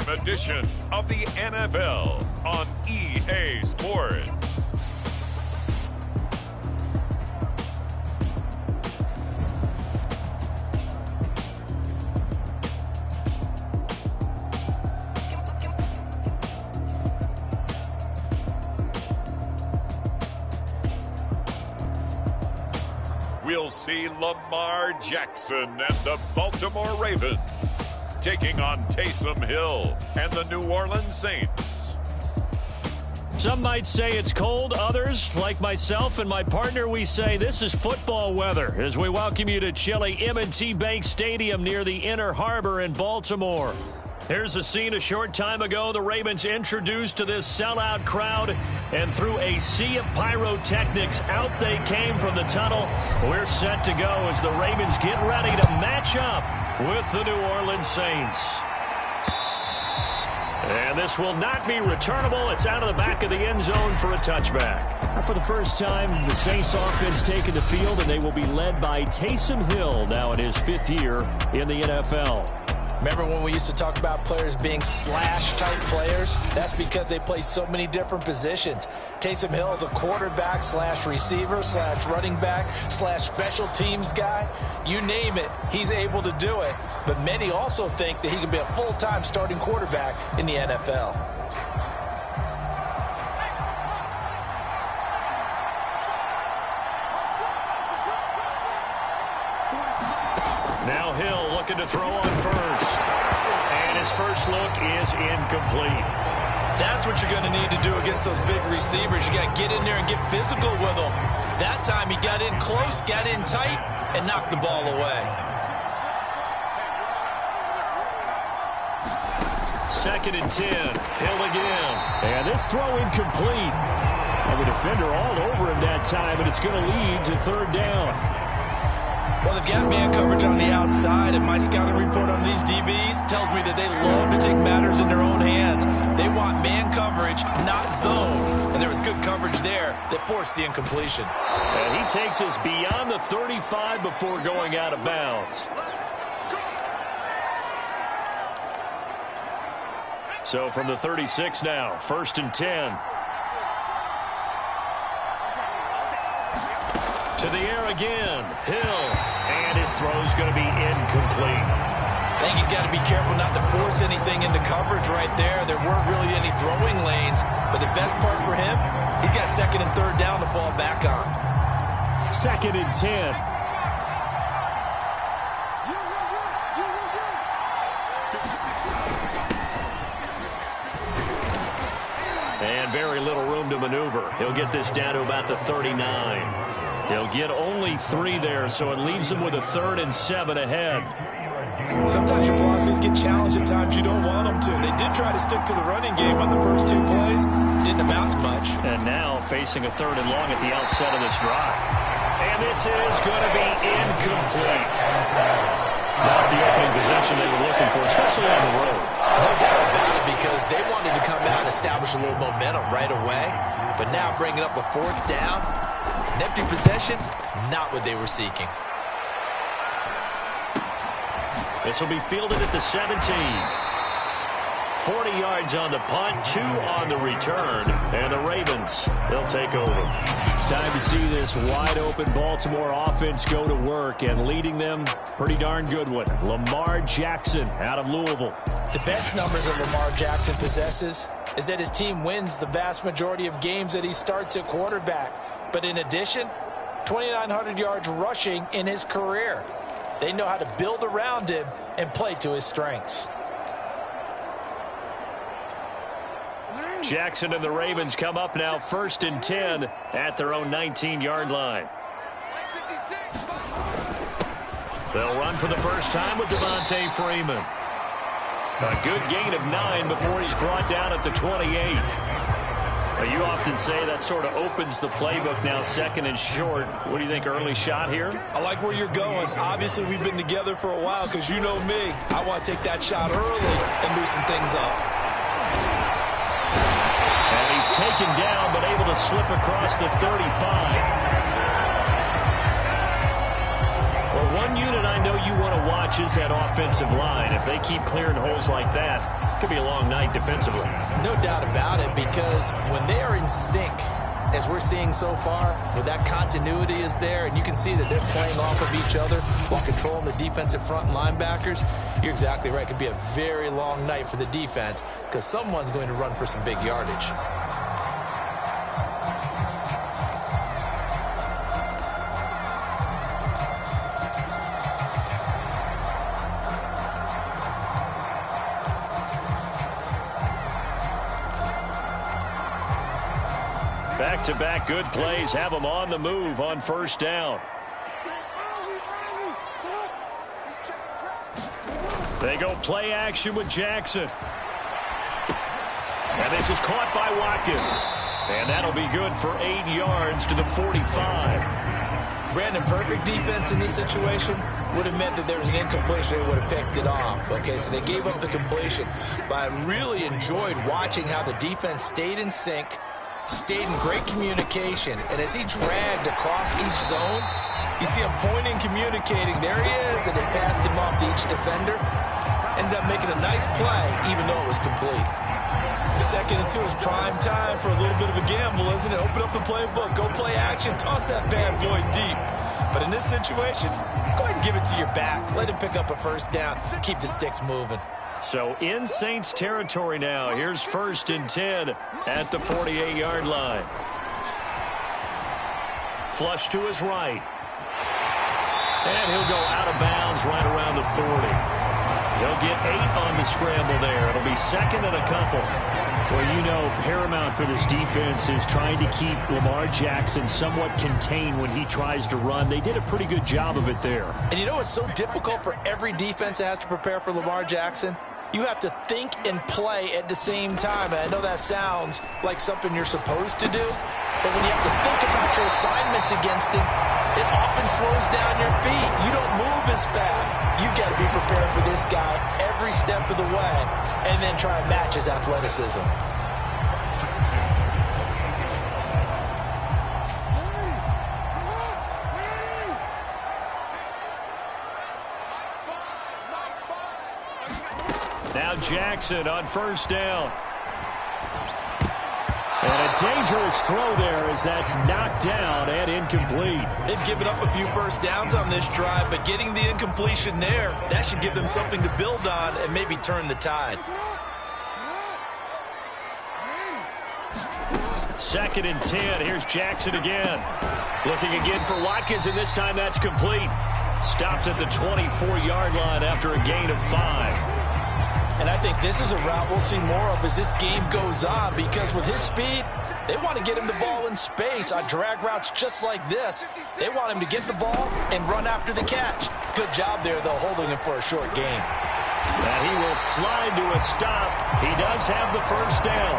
edition of the NFL on EA Sports. We'll see Lamar Jackson and the Baltimore Ravens taking on Taysom Hill and the New Orleans Saints. Some might say it's cold. Others, like myself and my partner, we say this is football weather as we welcome you to chilly M&T Bank Stadium near the Inner Harbor in Baltimore. Here's a scene a short time ago. The Ravens introduced to this sellout crowd, and through a sea of pyrotechnics, out they came from the tunnel. We're set to go as the Ravens get ready to match up with the New Orleans Saints. And this will not be returnable. It's out of the back of the end zone for a touchback. For the first time, the Saints offense taking the field, and they will be led by Taysom Hill now in his 5th year in the NFL. Remember when we used to talk about players being slash-type players? That's because they play so many different positions. Taysom Hill is a quarterback slash receiver slash running back slash special teams guy. You name it, he's able to do it. But many also think that he can be a full-time starting quarterback in the NFL. Now Hill looking to throw on first. And his first look is incomplete. That's what you're going to need to do against those big receivers. You got to get in there and get physical with them. That time he got in close, got in tight, and knocked the ball away. 2nd and 10. Hill again. And this throw incomplete. And the defender all over him that time, and it's going to lead to 3rd down. Well, they've got man coverage on the outside, and my scouting report on these DBs tells me that they love to take matters in their own hands. They want man coverage, not zone. And there was good coverage there that forced the incompletion. And he takes us beyond the 35 before going out of bounds. So from the 36 now, 1st and 10. To the air again, Hill, and his throw's going to be incomplete. I think he's got to be careful not to force anything into coverage right there. There weren't really any throwing lanes, but the best part for him, he's got 2nd and 3rd down to fall back on. 2nd and 10. And very little room to maneuver. He'll get this down to about the 39. He'll get only 3 there, so it leaves him with a 3rd and 7 ahead. Sometimes your philosophies get challenged at times you don't want them to. They did try to stick to the running game on the first 2 plays. Didn't amount to much. And now facing a 3rd and long at the outset of this drive. And this is going to be incomplete. Not the opening possession they were looking for, especially on the road. No doubt about it, because they wanted to come out and establish a little momentum right away. But now bringing up a 4th down, an empty possession, not what they were seeking. This will be fielded at the 17. 40 yards on the punt, 2 on the return, and the Ravens, they'll take over. Time to see this wide-open Baltimore offense go to work, and leading them, pretty darn good one, Lamar Jackson out of Louisville. The best numbers that Lamar Jackson possesses is that his team wins the vast majority of games that he starts at quarterback. But in addition, 2,900 yards rushing in his career. They know how to build around him and play to his strengths. Jackson and the Ravens come up now 1st and 10 at their own 19-yard line. They'll run for the first time with Devontae Freeman. A good gain of 9 before he's brought down at the 28. You often say that sort of opens the playbook now, 2nd and short. What do you think, early shot here? I like where you're going. Obviously, we've been together for a while because you know me. I want to take that shot early and loosen things up. And he's taken down but able to slip across the 35. Well, one unit I know you want to watch is that offensive line. If they keep clearing holes like that, Could be a long night defensively. No doubt about it, because when they are in sync, as we're seeing so far, where that continuity is there, and you can see that they're playing off of each other while controlling the defensive front and linebackers, you're exactly right. It could be a very long night for the defense because someone's going to run for some big yardage. Back-to-back good plays have them on the move on first down. They go play action with Jackson. And this is caught by Watkins. And that'll be good for 8 yards to the 45. Brandon, perfect defense in this situation would have meant that there was an incompletion. They would have picked it off. Okay, so they gave up the completion. But I really enjoyed watching how the defense stayed in sync, stayed in great communication, and as he dragged across each zone, you see him pointing, communicating. There he is, and they passed him off to each defender. Ended up making a nice play, even though it was complete. 2nd and 2 is prime time for a little bit of a gamble, isn't it? Open up the playbook, go play action, toss that bad boy deep. But in this situation, go ahead and give it to your back. Let him pick up a first down, keep the sticks moving. So in Saints territory now. Here's 1st and 10 at the 48-yard line. Flush to his right. And he'll go out of bounds right around the 40. He'll get 8 on the scramble there. It'll be 2nd and a couple. Well, you know, paramount for this defense is trying to keep Lamar Jackson somewhat contained when he tries to run. They did a pretty good job of it there. And you know what's so difficult for every defense that has to prepare for Lamar Jackson? You have to think and play at the same time. And I know that sounds like something you're supposed to do, but when you have to think about your assignments against him, it often slows down your feet. You don't move as fast. You got to be prepared for this guy every step of the way and then try and match his athleticism. Now Jackson on first down. And a dangerous throw there as that's knocked down and incomplete. They've given up a few first downs on this drive, but getting the incompletion there, that should give them something to build on and maybe turn the tide. 2nd and 10. Here's Jackson again. Looking again for Watkins, and this time that's complete. Stopped at the 24-yard line after a gain of 5. And I think this is a route we'll see more of as this game goes on, because with his speed, they want to get him the ball in space on drag routes just like this. They want him to get the ball and run after the catch. Good job there, though, holding him for a short gain. And he will slide to a stop. He does have the first down.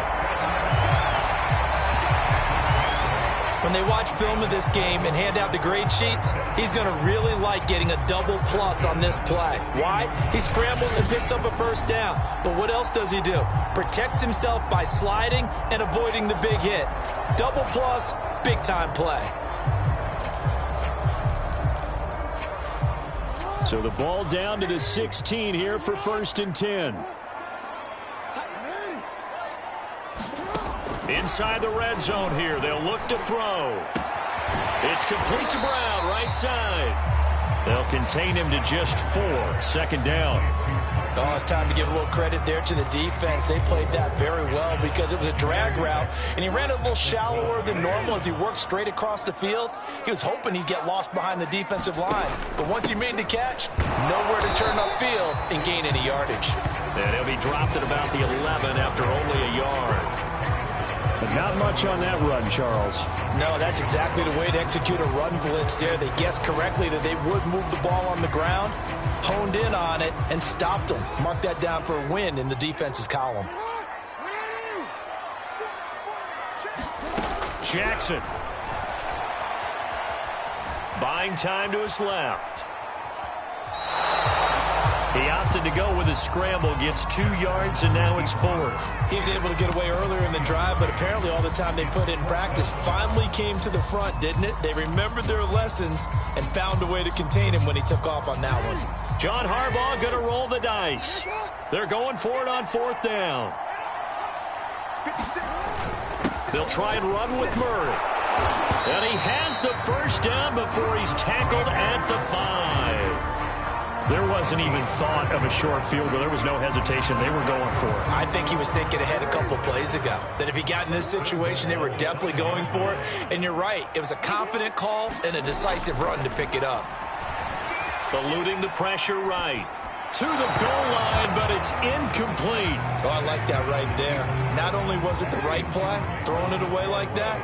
When they watch film of this game and hand out the grade sheets, he's going to really like getting a double plus on this play. Why? He scrambles and picks up a first down. But what else does he do? Protects himself by sliding and avoiding the big hit. Double plus, big time play. So the ball down to the 16 here for 1st and 10. Inside the red zone here, they'll look to throw. It's complete to Brown, right side. They'll contain him to just 4. 2nd down. Oh, it's time to give a little credit there to the defense. They played that very well because it was a drag route, and he ran a little shallower than normal as he worked straight across the field. He was hoping he'd get lost behind the defensive line, but once he made the catch, nowhere to turn upfield and gain any yardage. And he'll be dropped at about the 11 after only a yard. But not much on that run, Charles. No, that's exactly the way to execute a run blitz there. They guessed correctly that they would move the ball on the ground, honed in on it, and stopped them. Mark that down for a win in the defense's column. Jackson. Buying time to his left. He opted to go with a scramble, gets 2 yards, and now it's 4th. He was able to get away earlier in the drive, but apparently all the time they put in practice finally came to the front, didn't it? They remembered their lessons and found a way to contain him when he took off on that one. John Harbaugh going to roll the dice. They're going for it on 4th down. They'll try and run with Murray. And he has the first down before he's tackled at the 5. There wasn't even thought of a short field goal. There was no hesitation. They were going for it. I think he was thinking ahead a couple plays ago, that if he got in this situation, they were definitely going for it. And you're right. It was a confident call and a decisive run to pick it up. Eluding the pressure right. To the goal line, but it's incomplete. Oh, I like that right there. Not only was it the right play, throwing it away like that,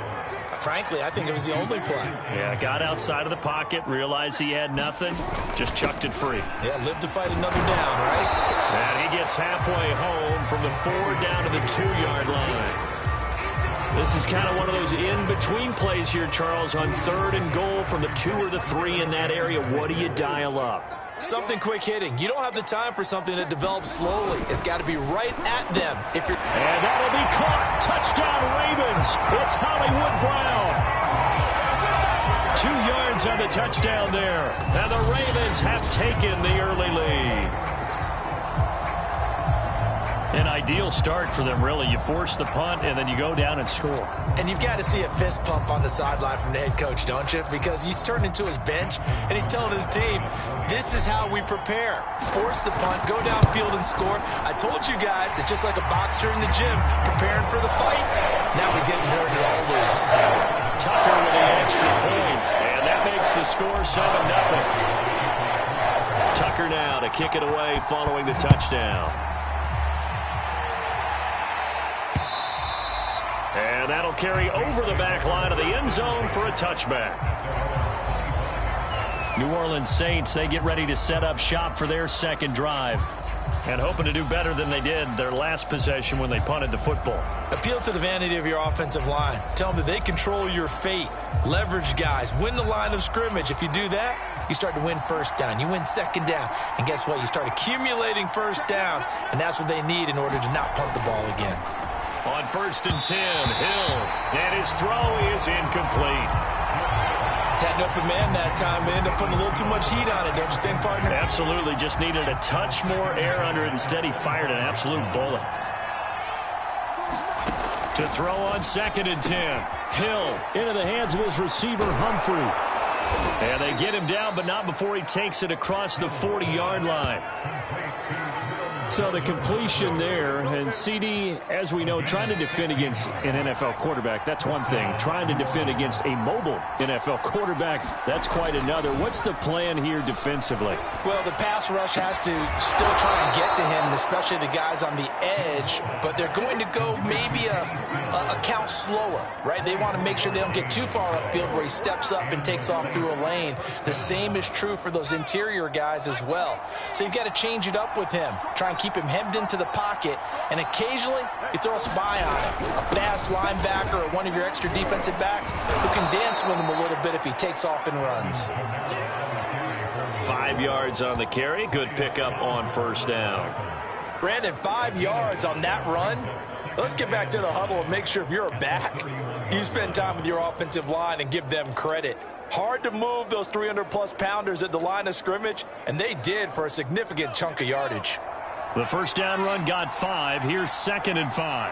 frankly, I think it was the only play. Yeah, got outside of the pocket, realized he had nothing, just chucked it free. Yeah, live to fight another down, right? And he gets halfway home from the 4 down to the 2-yard line. This is kind of one of those in-between plays here, Charles, on 3rd and goal from the 2 or the 3 in that area. What do you dial up? Something quick hitting. You don't have the time for something that develops slowly. It's got to be right at them. And that'll be caught. Touchdown, Ravens. It's Hollywood Brown. 2 yards on the touchdown there. And the Ravens have taken the early lead. An ideal start for them, really. You force the punt, and then you go down and score. And you've got to see a fist pump on the sideline from the head coach, don't you? Because he's turned into his bench, and he's telling his team, this is how we prepare. Force the punt, go downfield and score. I told you guys, it's just like a boxer in the gym, preparing for the fight. Now we get turned it all loose. Tucker with the extra point, and that makes the score 7-0. Tucker now to kick it away following the touchdown. And that'll carry over the back line of the end zone for a touchback. New Orleans Saints, they get ready to set up shop for their second drive. And hoping to do better than they did their last possession when they punted the football. Appeal to the vanity of your offensive line. Tell them that they control your fate. Leverage guys. Win the line of scrimmage. If you do that, you start to win first down. You win second down. And guess what? You start accumulating first downs. And that's what they need in order to not punt the ball again. On 1st and 10, Hill. And his throw is incomplete. Had an open man that time and ended up putting a little too much heat on it, don't you think, partner? Absolutely. Just needed a touch more air under it. Instead, he fired an absolute bullet. To throw on 2nd and 10. Hill into the hands of his receiver, Humphrey. And they get him down, but not before he takes it across the 40-yard line. So the completion there, and CD, as we know, trying to defend against an NFL quarterback, that's one thing. Trying to defend against a mobile NFL quarterback, that's quite another. What's the plan here defensively? Well, the pass rush has to still try and get to him, especially the guys on the edge, but they're going to go maybe a count slower, right? They want to make sure they don't get too far upfield where he steps up and takes off through a lane. The same is true for those interior guys as well. So you've got to change it up with him. Try and keep him hemmed into the pocket, and occasionally you throw a spy on him. A fast linebacker or one of your extra defensive backs who can dance with him a little bit if he takes off and runs. 5 yards on the carry. Good pickup on 1st down. Brandon, 5 yards on that run. Let's get back to the huddle and make sure if you're a back, you spend time with your offensive line and give them credit. Hard to move those 300-plus pounders at the line of scrimmage, and they did for a significant chunk of yardage. The 1st down run got 5. Here's 2nd and 5.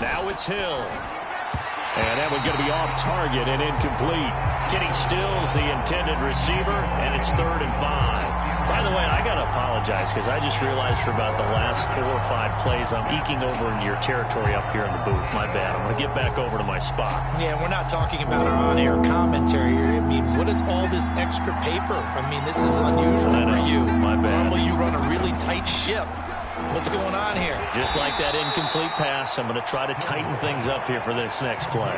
Now it's Hill. And that one's going to be off target and incomplete. Kenny Stills, the intended receiver, and it's 3rd and 5. By the way, I got to apologize because I just realized for about the last 4 or 5 plays I'm eking over into your territory up here in the booth. My bad. I'm going to get back over to my spot. Yeah, we're not talking about our on-air commentary here. I mean, what is all this extra paper? I mean, this is unusual for you. My bad. Normally you run a really tight ship. What's going on here? Just like that incomplete pass, I'm going to try to tighten things up here for this next play.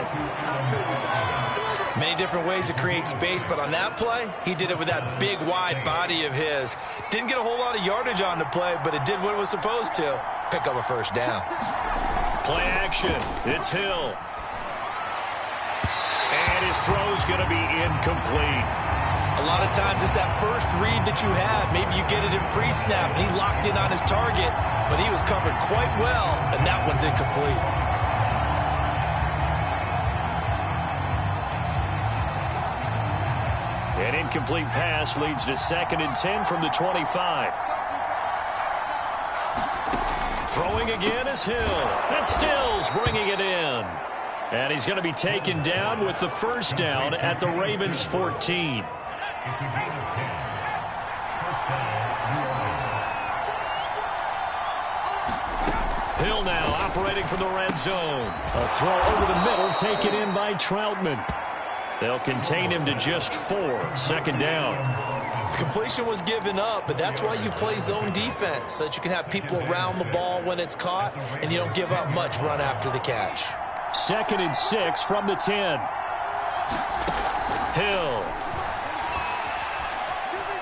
Many different ways to create space, but on that play, he did it with that big, wide body of his. Didn't get a whole lot of yardage on the play, but it did what it was supposed to. Pick up a 1st down. Play action. It's Hill. And his throw's going to be incomplete. A lot of times it's that first read that you have. Maybe you get it in pre-snap, and he locked in on his target, but he was covered quite well, and that one's incomplete. An incomplete pass leads to 2nd and 10 from the 25. Throwing again is Hill. And Stills bringing it in. And he's going to be taken down with the first down at the Ravens 14. Hill now operating from the red zone. A throw over the middle, taken in by Troutman. They'll contain him to just 4. Second down. Completion was given up, but that's why you play zone defense, so that you can have people around the ball when it's caught, and you don't give up much run after the catch. 2nd and 6 from the 10. Hill.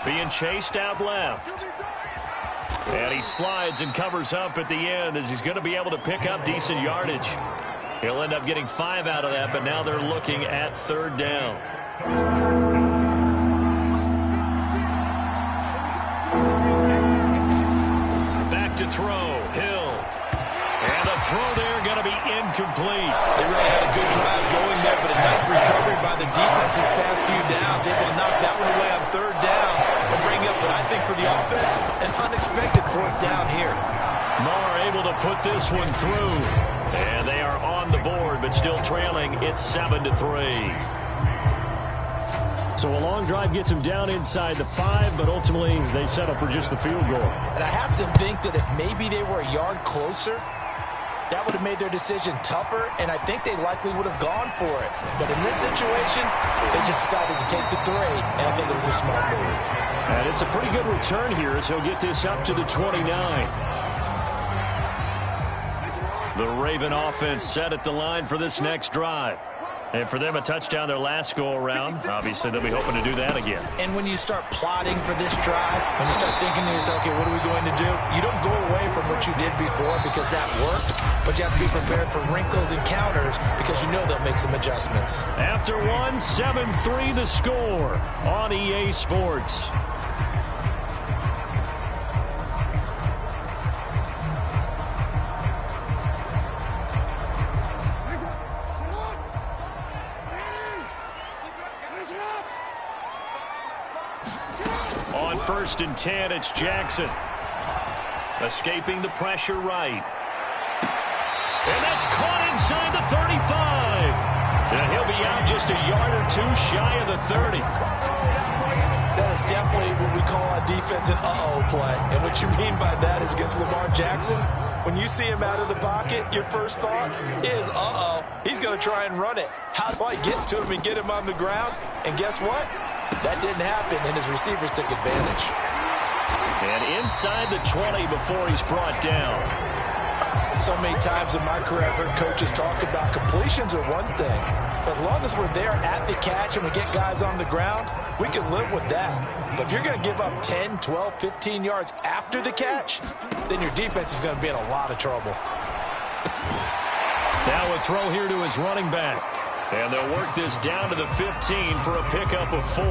Being chased out left. And he slides and covers up at the end as he's going to be able to pick up decent yardage. He'll end up getting 5 out of that, but now they're looking at 3rd down. Back to throw. Hill. And the throw there going to be incomplete. They really had a good drive going there, but a nice recovery by the defense this past few downs. Able to knock that one away on 3rd down and bring up what I think for the offense, an unexpected 4th down here. Marr able to put this one through. And they are on the board, but still trailing. It's 7-3. So a long drive gets them down inside the 5, but ultimately they settle for just the field goal. And I have to think that if maybe they were a yard closer, that would have made their decision tougher, and I think they likely would have gone for it. But in this situation, they just decided to take the 3, and I think it was a smart move. And it's a pretty good return here as he'll get this up to the 29. The Raven offense set at the line for this next drive. And for them, a touchdown their last go-around. Obviously, they'll be hoping to do that again. And when you start plotting for this drive, when you start thinking to yourself, okay, what are we going to do? You don't go away from what you did before because that worked, but you have to be prepared for wrinkles and counters because you know they'll make some adjustments. After 7-3 the score on EA Sports. On 1st and 10, it's Jackson. Escaping the pressure right. And that's caught inside the 35. And he'll be out just a yard or 2 shy of the 30. That is definitely what we call on defense an uh-oh play. And what you mean by that is against Lamar Jackson, when you see him out of the pocket, your first thought is, uh-oh, he's going to try and run it. How do I get to him and get him on the ground? And guess what? That didn't happen, and his receivers took advantage. And inside the 20 before he's brought down. So many times in my career, I've heard coaches talk about completions are one thing. As long as we're there at the catch and we get guys on the ground, we can live with that. But if you're going to give up 10, 12, 15 yards after the catch, then your defense is going to be in a lot of trouble. Now a throw here to his running back. And they'll work this down to the 15 for a pickup of 4.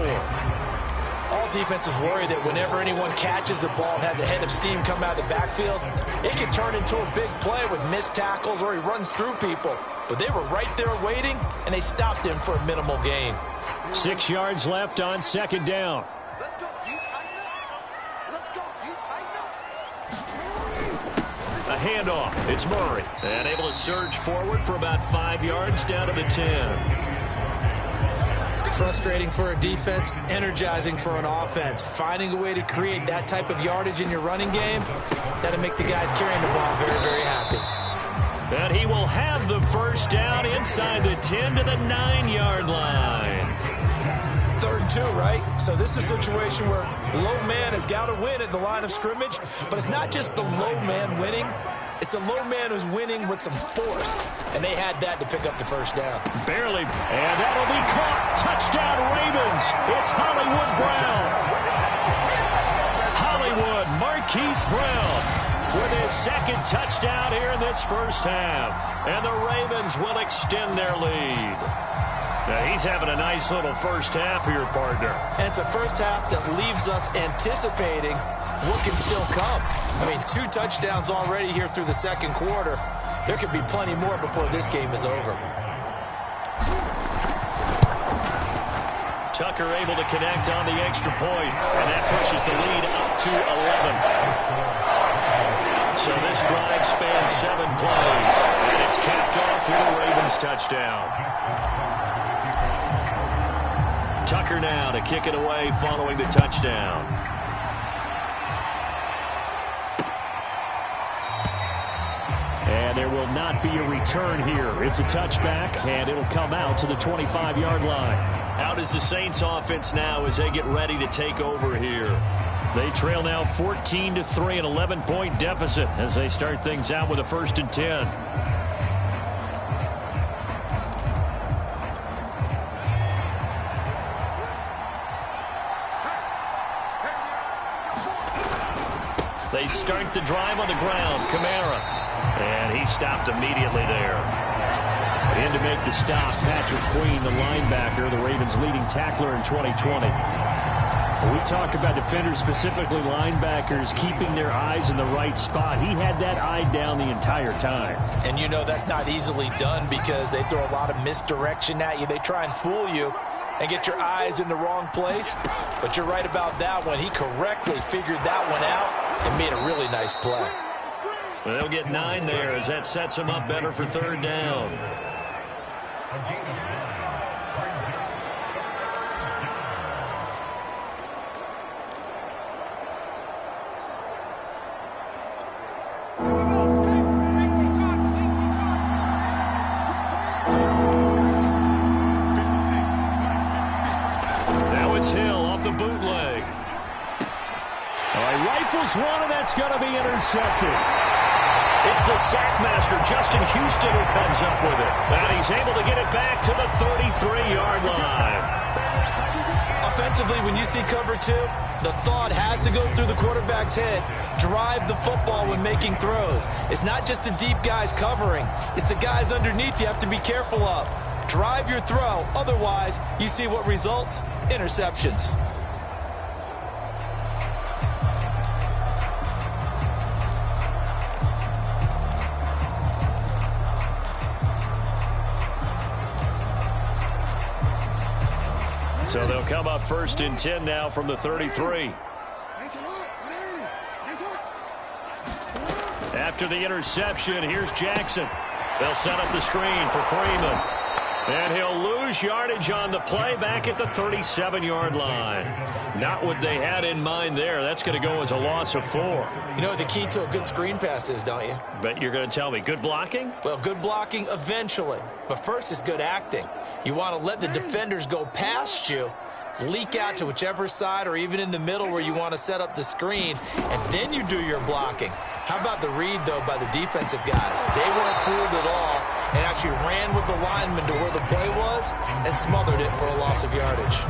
All defenses worry that whenever anyone catches the ball and has a head of steam come out of the backfield, it can turn into a big play with missed tackles or he runs through people. But they were right there waiting, and they stopped him for a minimal gain. 6 yards left on 2nd down. Let's go, you tighten up. Let's go, you tighten up. A handoff. It's Murray. And able to surge forward for about 5 yards down to the 10. Frustrating for a defense, energizing for an offense. Finding a way to create that type of yardage in your running game, that'll make the guys carrying the ball very, very happy. And he will have the first down inside the 10 to the 9-yard line. 3rd and 2, right? So this is a situation where low man has got to win at the line of scrimmage, but it's not just the low man winning. It's the low man who's winning with some force, and they had that to pick up the first down. Barely, and that'll be caught. Touchdown, Ravens. It's Hollywood Brown. Hollywood Marquise Brown with his 2nd touchdown here in this first half. And the Ravens will extend their lead. Now, he's having a nice little first half here, partner. And it's a first half that leaves us anticipating what can still come. I mean, 2 touchdowns already here through the 2nd quarter. There could be plenty more before this game is over. Tucker able to connect on the extra point, and that pushes the lead up to 11. So So this drive spans 7 plays, and it's capped off with a Ravens touchdown. Tucker now to kick it away following the touchdown. And there will not be a return here. It's a touchback, and it'll come out to the 25-yard line. Out is the Saints offense now as they get ready to take over here. They trail now 14-3, an 11-point deficit as they start things out with a 1st and 10. They start the drive on the ground. Kamara. And he stopped immediately there. In to make the stop, Patrick Queen, the linebacker, the Ravens' leading tackler in 2020. We talk about defenders, specifically linebackers, keeping their eyes in the right spot. He had that eye down the entire time. And you know that's not easily done because they throw a lot of misdirection at you. They try and fool you and get your eyes in the wrong place. But you're right about that one. He correctly figured that one out and made a really nice play. Well, they'll get 9 there as that sets them up better for 3rd down. Now it's Hill off the bootleg. All right, rifles one, and that's going to be intercepted. It's the sack master, Justin Houston, who comes up with it. And he's able to get it back to the 33-yard line. Offensively, when you see cover 2, the thought has to go through the quarterback's head. Drive the football when making throws. It's not just the deep guys covering. It's the guys underneath you have to be careful of. Drive your throw. Otherwise, you see what results? Interceptions. So they'll come up 1st and 10 now from the 33. After the interception, here's Jackson. They'll set up the screen for Freeman. And he'll lose yardage on the play back at the 37-yard line. Not what they had in mind there. That's going to go as a loss of 4. You know what the key to a good screen pass is, don't you? But you're going to tell me, good blocking? Well, good blocking eventually. But first is good acting. You want to let the defenders go past you, leak out to whichever side or even in the middle where you want to set up the screen, and then you do your blocking. How about the read, though, by the defensive guys? They weren't fooled at all and actually ran with the lineman to where the play was and smothered it for a loss of yardage.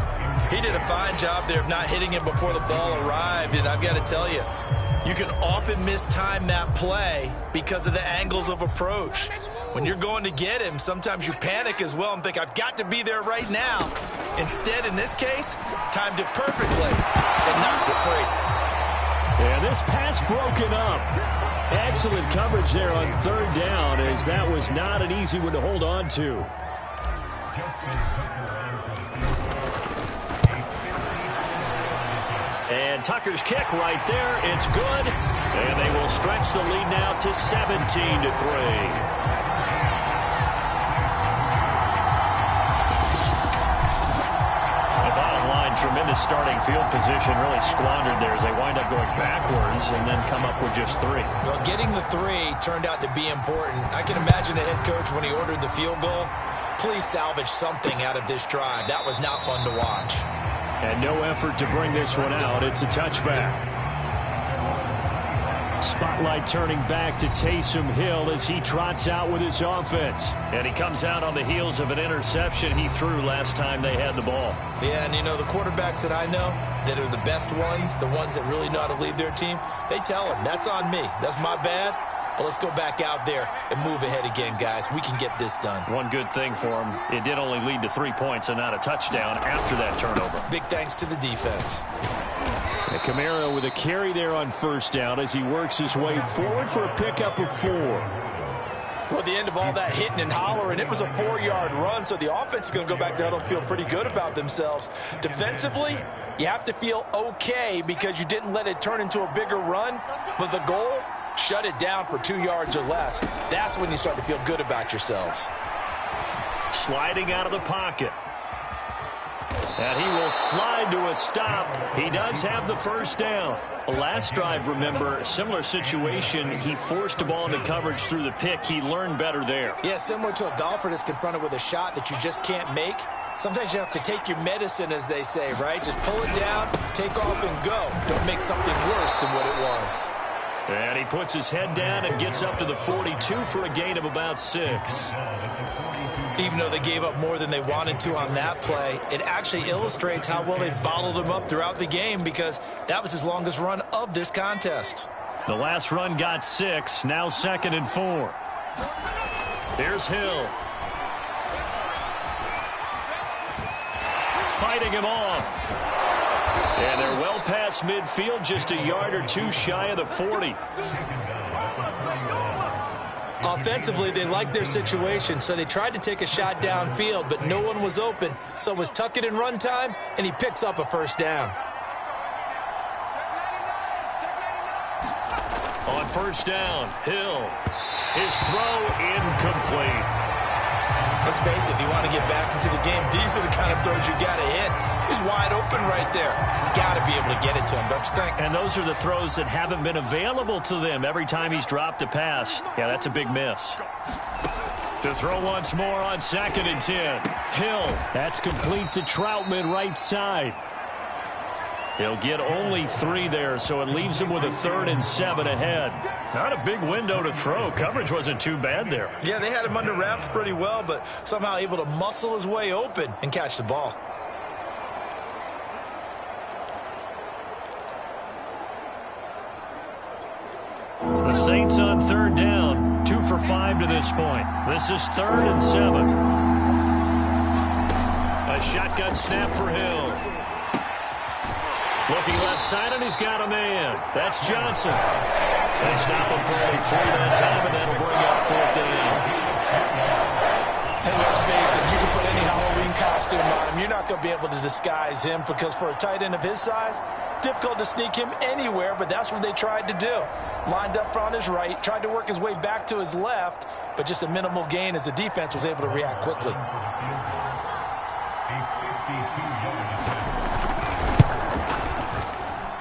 He did a fine job there of not hitting him before the ball arrived, and I've got to tell you, you can often mistime that play because of the angles of approach. When you're going to get him, sometimes you panic as well and think, I've got to be there right now. Instead, in this case, timed it perfectly and knocked it free. Yeah, this pass broken up. Excellent coverage there on 3rd down, as that was not an easy one to hold on to. And Tucker's kick right there. It's good. And they will stretch the lead now to 17-3. Tremendous starting field position, really squandered there as they wind up going backwards and then come up with just 3. Well, getting the 3 turned out to be important. I can imagine a head coach when he ordered the field goal, please salvage something out of this drive. That was not fun to watch. And no effort to bring this one out. It's a touchback. Spotlight turning back to Taysom Hill as he trots out with his offense. And he comes out on the heels of an interception he threw last time they had the ball. Yeah, and you know, the quarterbacks that I know that are the best ones, the ones that really know how to lead their team, they tell them, that's on me. That's my bad. But let's go back out there and move ahead again, guys. We can get this done. One good thing for him, it did only lead to 3 points and not a touchdown after that turnover. Big thanks to the defense. And Kamara with a carry there on 1st down as he works his way forward for a pickup of 4. Well, at the end of all that hitting and hollering, it was a 4-yard run, so the offense is going to go back there and feel pretty good about themselves. Defensively, you have to feel okay because you didn't let it turn into a bigger run, but the goal, shut it down for 2 yards or less. That's when you start to feel good about yourselves. Sliding out of the pocket. And he will slide to a stop. He does have the first down. The last drive, remember, similar situation. He forced the ball into coverage through the pick. He learned better there. Yeah, similar to a golfer that's confronted with a shot that you just can't make. Sometimes you have to take your medicine, as they say, right? Just pull it down, take off, and go. Don't make something worse than what it was. And he puts his head down and gets up to the 42 for a gain of about 6. Even though they gave up more than they wanted to on that play, it actually illustrates how well they've bottled him up throughout the game, because that was his longest run of this contest. The last run got 6, now 2nd and 4. Here's Hill. Fighting him off. And they're well past midfield, just a yard or 2 shy of the 40. Offensively, they liked their situation, so they tried to take a shot downfield, but no one was open. So it was tuck it in run time, and he picks up a first down. On first down, Hill. His throw incomplete. Let's face it, if you want to get back into the game, these are the kind of throws you got to hit. He's wide open right there. Got to be able to get it to him, don't you think? And those are the throws that haven't been available to them every time he's dropped a pass. Yeah, that's a big miss. To throw once more on 2nd and 10. Hill. That's complete to Troutman, right side. He'll get only 3 there, so it leaves him with a 3rd and 7 ahead. Not a big window to throw. Coverage wasn't too bad there. Yeah, they had him under wraps pretty well, but somehow able to muscle his way open and catch the ball. The Saints on 3rd down, 2 for 5 to this point. This is 3rd and 7. A shotgun snap for Hill. Looking left side, and he's got a man. That's Johnson. They stop him for only 3 that time, and that'll bring up 4th down. And let's face it, you can put any Halloween costume on him. You're not going to be able to disguise him, because for a tight end of his size, difficult to sneak him anywhere, but that's what they tried to do. Lined up on his right, tried to work his way back to his left, but just a minimal gain as the defense was able to react quickly.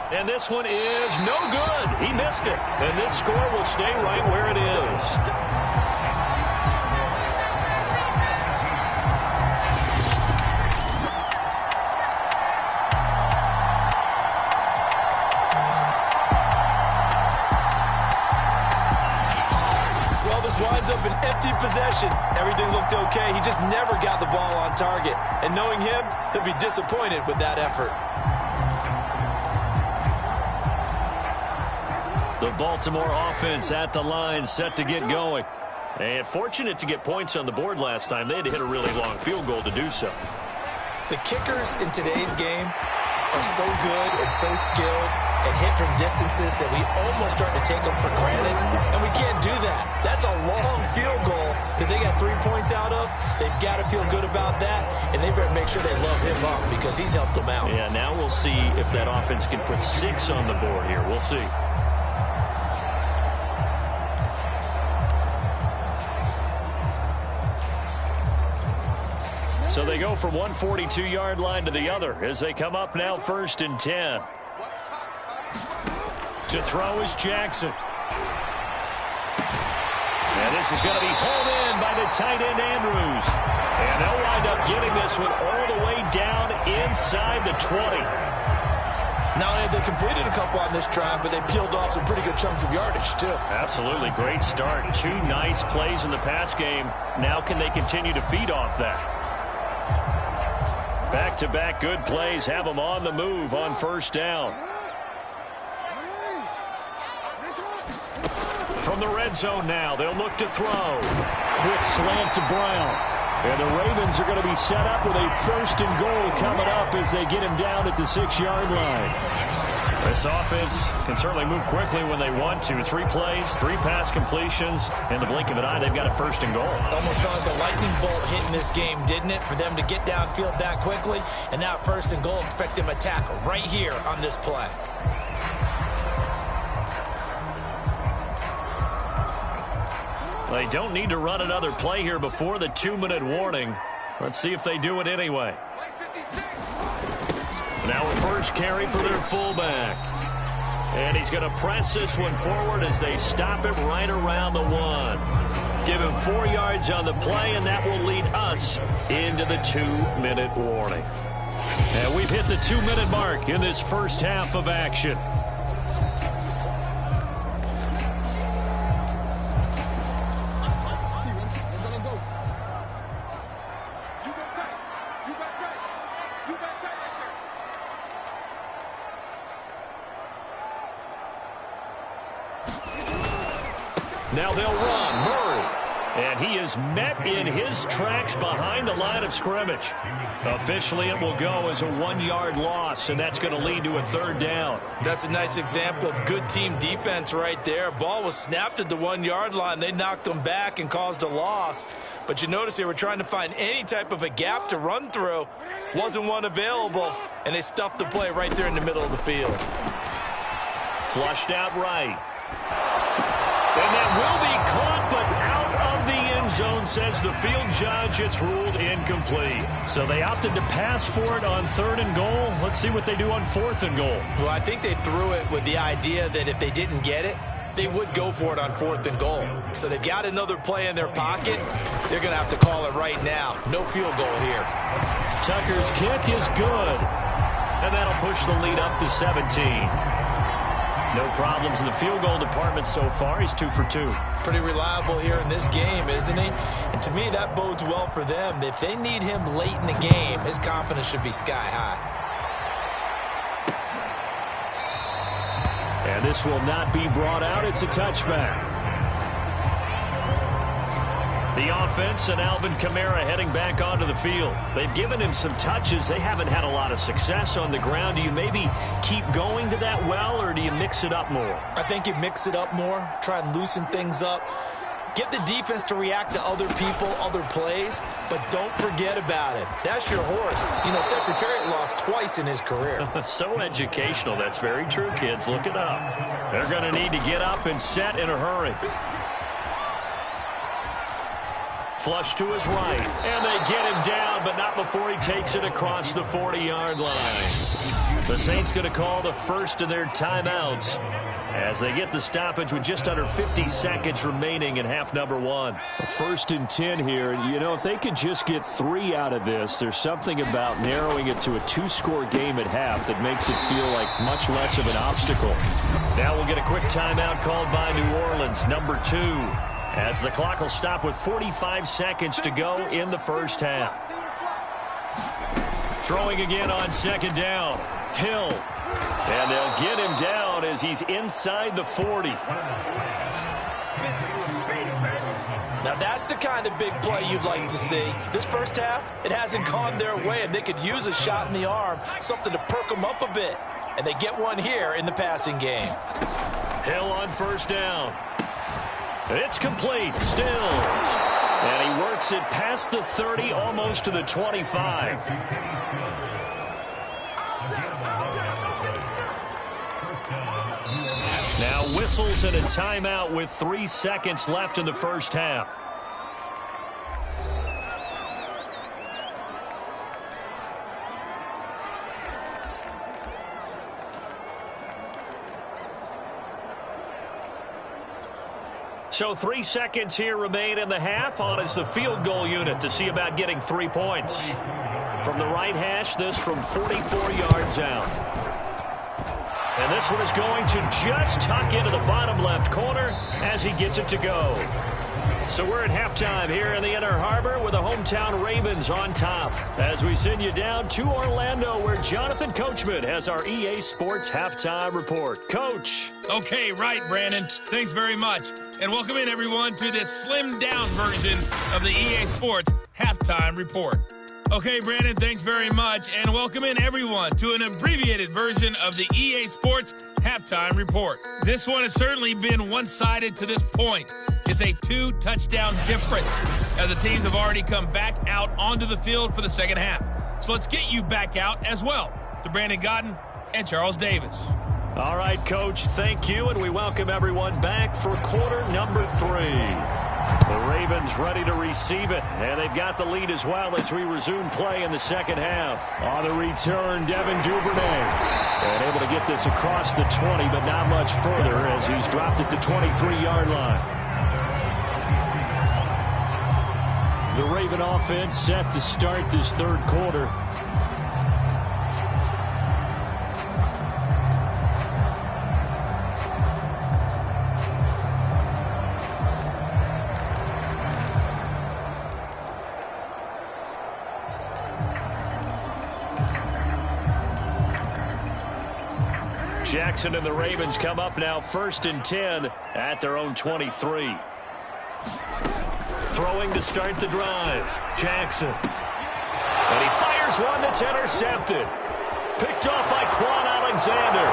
And this one is no good. He missed it. And this score will stay right where it is. Winds up an empty possession. Everything looked okay. He just never got the ball on target. And knowing him, he'll be disappointed with that effort. The Baltimore offense at the line, set to get going. And fortunate to get points on the board last time. They had to hit a really long field goal to do so. The kickers in today's game are so good and so skilled and hit from distances that we almost start to take them for granted, and we can't do that. That's a long field goal that they got 3 points out of. They've got to feel good about that, and they better make sure they love him up, because he's helped them out. Yeah, now we'll see if that offense can put 6 on the board here. We'll see. So they go from one 42-yard line to the other as they come up now 1st and 10. To throw is Jackson. And this is going to be hauled in by the tight end Andrews. And they'll wind up getting this one all the way down inside the 20. Not only have they completed a couple on this drive, but they peeled off some pretty good chunks of yardage, too. Absolutely. Great start. 2 nice plays in the pass game. Now can they continue to feed off that? Back-to-back good plays have them on the move on 1st down. From the red zone now, they'll look to throw. Quick slant to Brown. And the Ravens are going to be set up with a 1st and goal coming up as they get him down at the 6-yard line. This offense can certainly move quickly when they want to. 3 plays, 3 pass completions. In the blink of an eye, they've got a 1st and goal. Almost felt like a lightning bolt hit in this game, didn't it? For them to get downfield that quickly. And now 1st and goal, expect them to attack right here on this play. They don't need to run another play here before the 2-minute warning. Let's see if they do it anyway. Now a first carry for their fullback. And he's going to press this one forward as they stop it right around the 1. Give him 4 yards on the play, and that will lead us into the 2-minute warning. And we've hit the 2-minute mark in this first half of action. Now they'll run. Murray. And he is met in his tracks behind the line of scrimmage. Officially, it will go as a 1-yard loss, and that's going to lead to a 3rd down. That's a nice example of good team defense right there. Ball was snapped at the 1-yard line. They knocked them back and caused a loss. But you notice they were trying to find any type of a gap to run through. Wasn't one available, and they stuffed the play right there in the middle of the field. Flushed out right. And that will be caught, but out of the end zone, says the field judge. It's ruled incomplete. So they opted to pass for it on 3rd and goal. Let's see what they do on 4th and goal. Well, I think they threw it with the idea that if they didn't get it, they would go for it on 4th and goal. So they've got another play in their pocket. They're going to have to call it right now. No field goal here. Tucker's kick is good. And that'll push the lead up to 17. No problems in the field goal department so far. He's 2 for 2. Pretty reliable here in this game, isn't he? And to me, that bodes well for them. If they need him late in the game, his confidence should be sky high. And this will not be brought out. It's a touchback. The offense and Alvin Kamara heading back onto the field. They've given him some touches. They haven't had a lot of success on the ground. Do you maybe keep going to that well, or do you mix it up more? I think you mix it up more, try and loosen things up. Get the defense to react to other people, other plays, but don't forget about it. That's your horse. You know, Secretariat lost twice in his career. So educational. That's very true, kids. Look it up. They're going to need to get up and set in a hurry. Flush to his right, and they get him down, but not before he takes it across the 40-yard line. The Saints going to call the first of their timeouts as they get the stoppage with just under 50 seconds remaining in half number 1. 1st and 10 here. You know, if they could just get 3 out of this, there's something about narrowing it to a 2-score game at half that makes it feel like much less of an obstacle. Now we'll get a quick timeout called by New Orleans, number 2. As the clock will stop with 45 seconds to go in the first half. Throwing again on 2nd down. Hill. And they'll get him down as he's inside the 40. Now that's the kind of big play you'd like to see. This first half, it hasn't gone their way, and they could use a shot in the arm, something to perk them up a bit. And they get one here in the passing game. Hill on 1st down. It's complete. Stills. And he works it past the 30, almost to the 25. Now whistles and a timeout with 3 seconds left in the first half. So 3 seconds here remain in the half. On is the field goal unit to see about getting 3 points. From the right hash, this from 44 yards out. And this one is going to just tuck into the bottom left corner as he gets it to go. So we're at halftime here in the Inner Harbor with the hometown Ravens on top. As we send you down to Orlando where Jonathan Coachman has our EA Sports Halftime Report. Coach. Okay, right, Brandon. Thanks very much. And welcome in, everyone, to this slimmed-down version of the EA Sports Halftime Report. Okay, Brandon, thanks very much. And welcome in, everyone, to an abbreviated version of the EA Sports Halftime Report. This one has certainly been one-sided to this point. It's a 2-touchdown difference as the teams have already come back out onto the field for the second half. So let's get you back out as well to Brandon Godden and Charles Davis. All right, Coach, thank you, and we welcome everyone back for quarter number 3. Ravens ready to receive it. And they've got the lead as well as we resume play in the second half. On the return, Devin Duvernay. And able to get this across the 20, but not much further as he's dropped it to 23-yard line. The Raven offense set to start this third quarter. Jackson and the Ravens come up now 1st and 10 at their own 23. Throwing to start the drive. Jackson. And he fires one that's intercepted. Picked off by Quan Alexander.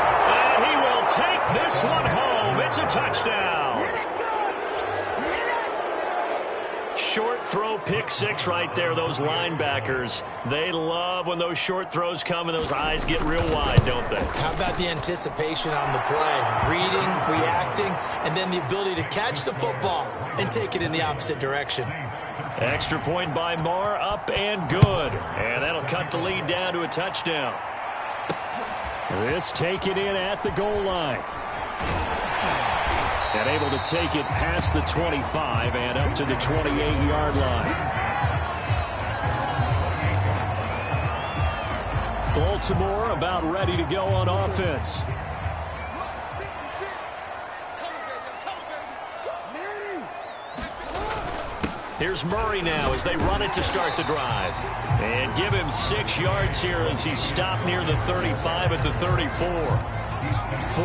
And he will take this one home. It's a touchdown. Short throw, pick six right there. Those linebackers, they love when those short throws come and those eyes get real wide, don't they? How about the anticipation on the play? Reading, reacting, and then the ability to catch the football and take it in the opposite direction. Extra point by Moore, up and good. And that'll cut the lead down to a touchdown. This taken in at the goal line. And able to take it past the 25 and up to the 28-yard line. Baltimore about ready to go on offense. Here's Murray now as they run it to start the drive. And give him 6 yards here as he's stopped near the 35 at the 34.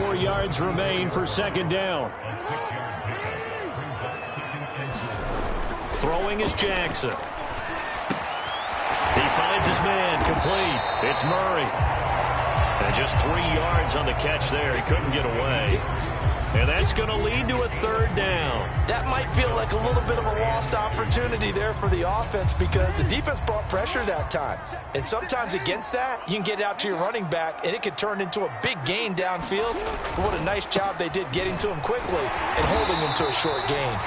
4 yards remain for second down. Throwing is Jackson. He finds his man complete. It's Murray. And just 3 yards on the catch there. He couldn't get away. And that's going to lead to a third down. That might feel like a little bit of a lost opportunity there for the offense because the defense brought pressure that time. And sometimes against that, you can get out to your running back, and it could turn into a big gain downfield. But what a nice job they did getting to him quickly and holding him to a short gain.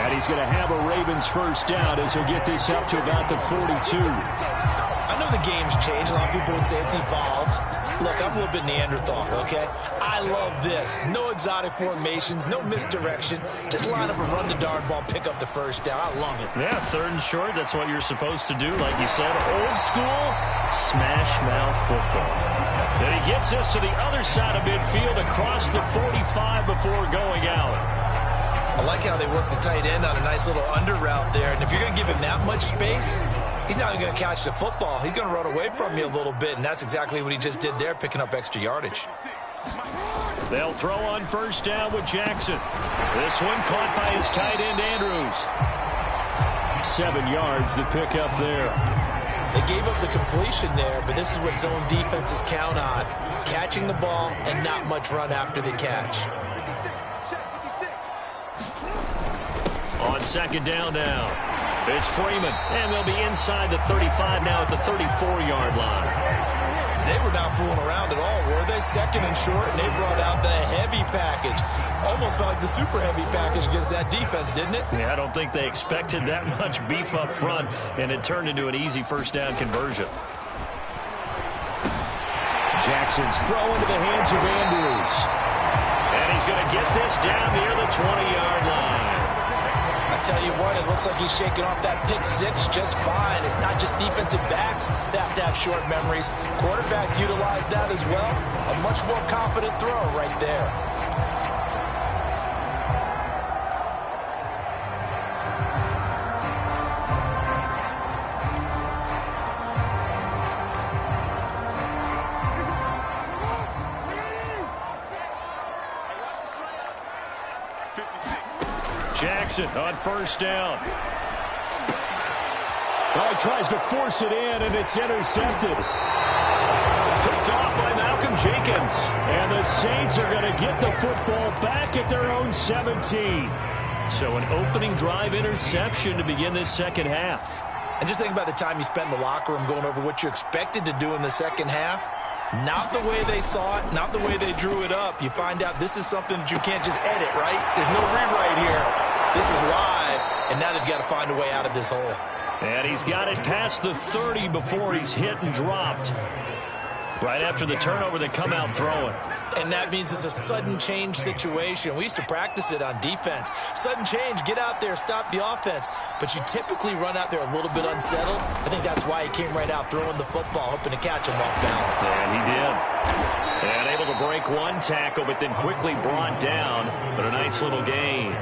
And he's going to have a Ravens first down as he'll get this up to about the 42. I know the game's changed. A lot of people would say it's evolved. Look, I'm a little bit Neanderthal, okay? I love this. No exotic formations, no misdirection. Just line up and run the dart ball, pick up the first down. I love it. Yeah, 3rd and short, that's what you're supposed to do. Like you said, old school, smash mouth football. Then he gets us to the other side of midfield across the 45 before going out. I like how they work the tight end on a nice little under route there. And if you're going to give him that much space, he's not going to catch the football. He's going to run away from you a little bit, and that's exactly what he just did there, picking up extra yardage. They'll throw on first down with Jackson. This one caught by his tight end, Andrews. 7 yards, the pickup there. They gave up the completion there, but this is what zone defenses count on. Catching the ball and not much run after the catch. On second down now, it's Freeman, and they'll be inside the 35 now at the 34-yard line. They were not fooling around at all, were they? 2nd and short, and they brought out the heavy package. Almost felt like the super heavy package against that defense, didn't it? Yeah, I don't think they expected that much beef up front, and it turned into an easy first down conversion. Jackson's throw into the hands of Andrews. And he's going to get this down near the 20-yard line. I tell you what, it looks like he's shaking off that pick six just fine. It's not just defensive backs that have to have short memories. Quarterbacks utilize that as well. A much more confident throw right there. Jackson on first down. Well, he tries to force it in, and it's intercepted. Picked off by Malcolm Jenkins. And the Saints are going to get the football back at their own 17. So an opening drive interception to begin this second half. And just think about the time you spent in the locker room going over what you expected to do in the second half. Not the way they saw it, not the way they drew it up. You find out this is something that you can't just edit, right? There's no rewrite here. This is live. and now they've got to find a way out of this hole. And he's got it past the 30 before he's hit and dropped. Right after the turnover, they come out throwing. And that means it's a sudden change situation. We used to practice it on defense. Sudden change, get out there, stop the offense. But you typically run out there a little bit unsettled. I think that's why he came right out throwing the football, hoping to catch him off balance. And he did. And able to break one tackle, but then quickly brought down. But a nice little gain.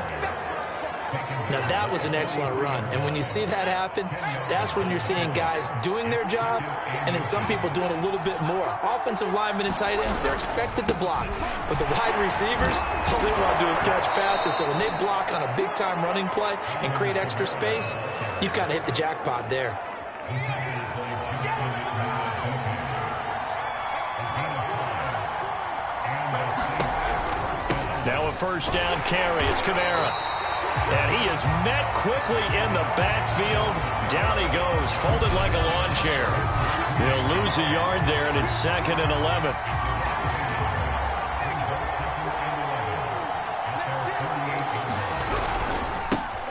Now, that was an excellent run. And when you see that happen, that's when you're seeing guys doing their job and then some people doing a little bit more. Offensive linemen and tight ends, they're expected to block. But the wide receivers, all they want to do is catch passes. So when they block on a big-time running play and create extra space, you've kind of hit the jackpot there. Now a first down carry. It's Kamara. And he is met quickly in the backfield. Down he goes, folded like a lawn chair. He'll lose a yard there, and it's 2nd and 11.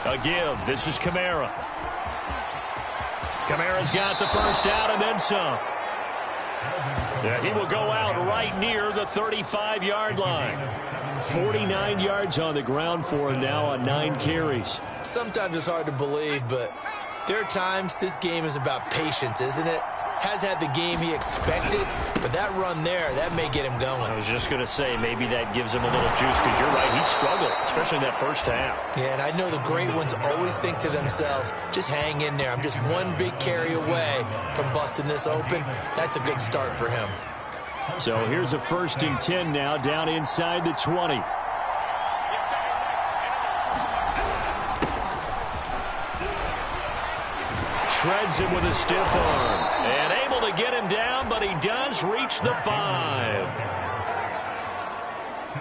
A give. This is Kamara. Kamara's got the first down and then some. Yeah, he will go out right near the 35-yard line. 49 yards on the ground for him now on 9 carries. Sometimes it's hard to believe, but there are times this game is about patience, isn't it? Has had the game he expected, but that run there, that may get him going. I was just going to say, maybe that gives him a little juice, because you're right, he struggled, especially in that first half. Yeah, and I know the great ones always think to themselves, just hang in there. I'm just one big carry away from busting this open. That's a good start for him. So here's a 1st and 10 now, down inside the 20. Shreds him with a stiff arm. And able to get him down, but he does reach the 5.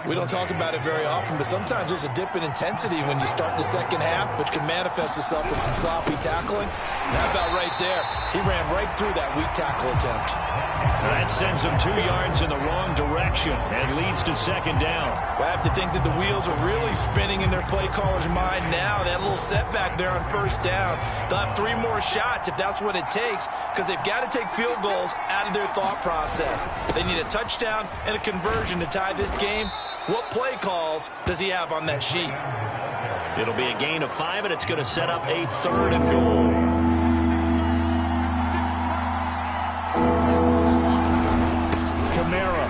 We don't talk about it very often, but sometimes there's a dip in intensity when you start the second half, which can manifest itself in some sloppy tackling. And how about right there? He ran right through that weak tackle attempt. That sends him 2 yards in the wrong direction and leads to 2nd down. Well, I have to think that the wheels are really spinning in their play caller's mind now. That little setback there on 1st down. They'll have 3 more shots if that's what it takes, because they've got to take field goals out of their thought process. They need a touchdown and a conversion to tie this game. What play calls does he have on that sheet? It'll be a gain of 5, and it's going to set up a 3rd and goal. Kamara.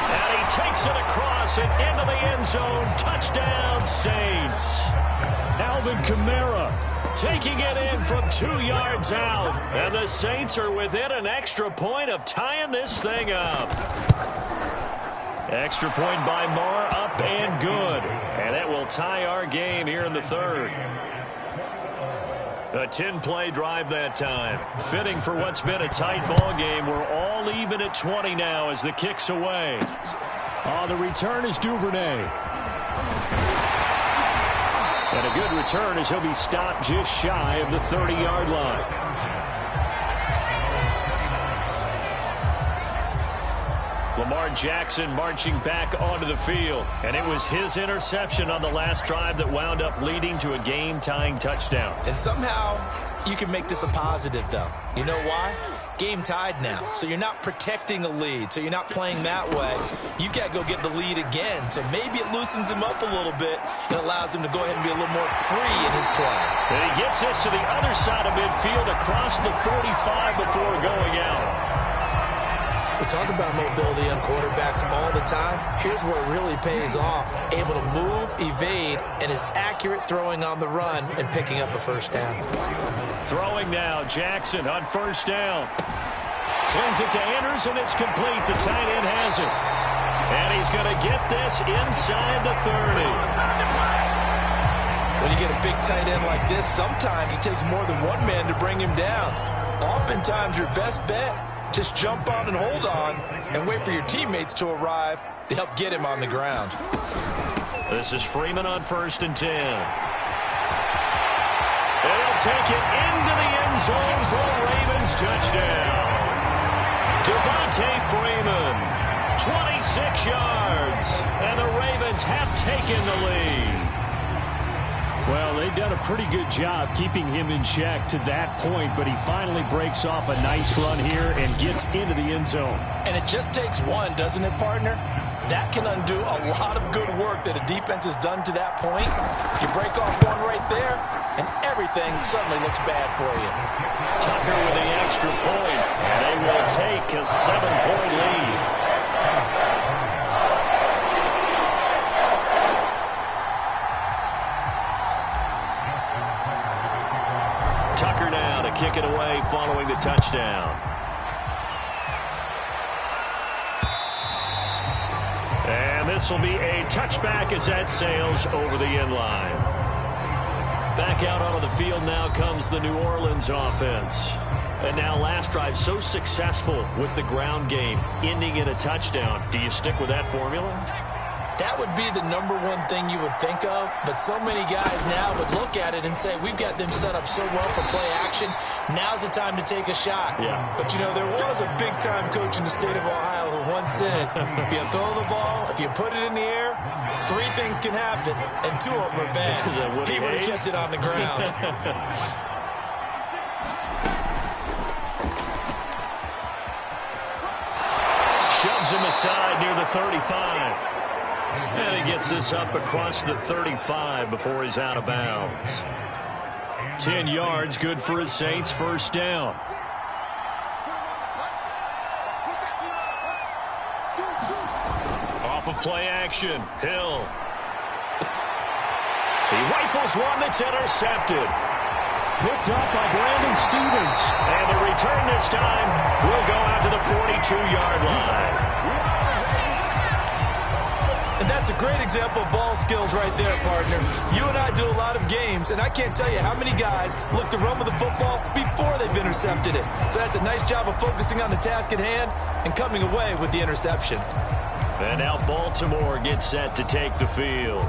And he takes it across and into the end zone. Touchdown, Saints. Alvin Kamara taking it in from 2 yards out. And the Saints are within an extra point of tying this thing up. Extra point by Marr, up and good. And that will tie our game here in the 3rd. A 10-play drive that time. Fitting for what's been a tight ball game. We're all even at 20 now as the kick's away. On the return is Duvernay. And a good return as he'll be stopped just shy of the 30-yard line. Lamar Jackson marching back onto the field. And it was his interception on the last drive that wound up leading to a game-tying touchdown. And somehow you can make this a positive, though. You know why? Game tied now. So you're not protecting a lead. So you're not playing that way. You've got to go get the lead again. So maybe it loosens him up a little bit and allows him to go ahead and be a little more free in his play. And he gets this to the other side of midfield across the 45 before going out. We talk about mobility on quarterbacks all the time. Here's where it really pays off. Able to move, evade, and is accurate throwing on the run and picking up a 1st down. Throwing now, Jackson on 1st down. Slings it to Andrews, and it's complete. The tight end has it. And he's going to get this inside the 30. When you get a big tight end like this, sometimes it takes more than one man to bring him down. Oftentimes, your best bet, just jump on and hold on and wait for your teammates to arrive to help get him on the ground. This is Freeman on 1st and 10. And he'll take it into the end zone for a Ravens touchdown. Devontae Freeman, 26 yards, and the Ravens have taken the lead. Well, they've done a pretty good job keeping him in check to that point, but he finally breaks off a nice run here and gets into the end zone. And it just takes one, doesn't it, partner? That can undo a lot of good work that a defense has done to that point. You break off one right there, and everything suddenly looks bad for you. Tucker with the extra point, and they will take a 7-point lead. Tucker now to kick it away following the touchdown. And this will be a touchback as that sails over the end line. Back out onto the field now comes the New Orleans offense. And now last drive so successful with the ground game, ending in a touchdown. Do you stick with that formula? That would be the number one thing you would think of, but so many guys now would look at it and say, we've got them set up so well for play action. Now's the time to take a shot. Yeah. But, you know, there was a big-time coach in the state of Ohio who once said, if you throw the ball, if you put it in the air, 3 things can happen, and 2 of them are bad. He would have kept it on the ground. Shoves him aside near the 35. And he gets this up across the 35 before he's out of bounds. 10 yards, good for his Saints, first down. Off of play action, Hill. He rifles one that's intercepted. Picked up by Brandon Stevens. And the return this time will go out to the 42-yard line. And that's a great example of ball skills right there, partner. You and I do a lot of games, and I can't tell you how many guys look to run with the football before they've intercepted it. So that's a nice job of focusing on the task at hand and coming away with the interception. And now Baltimore gets set to take the field.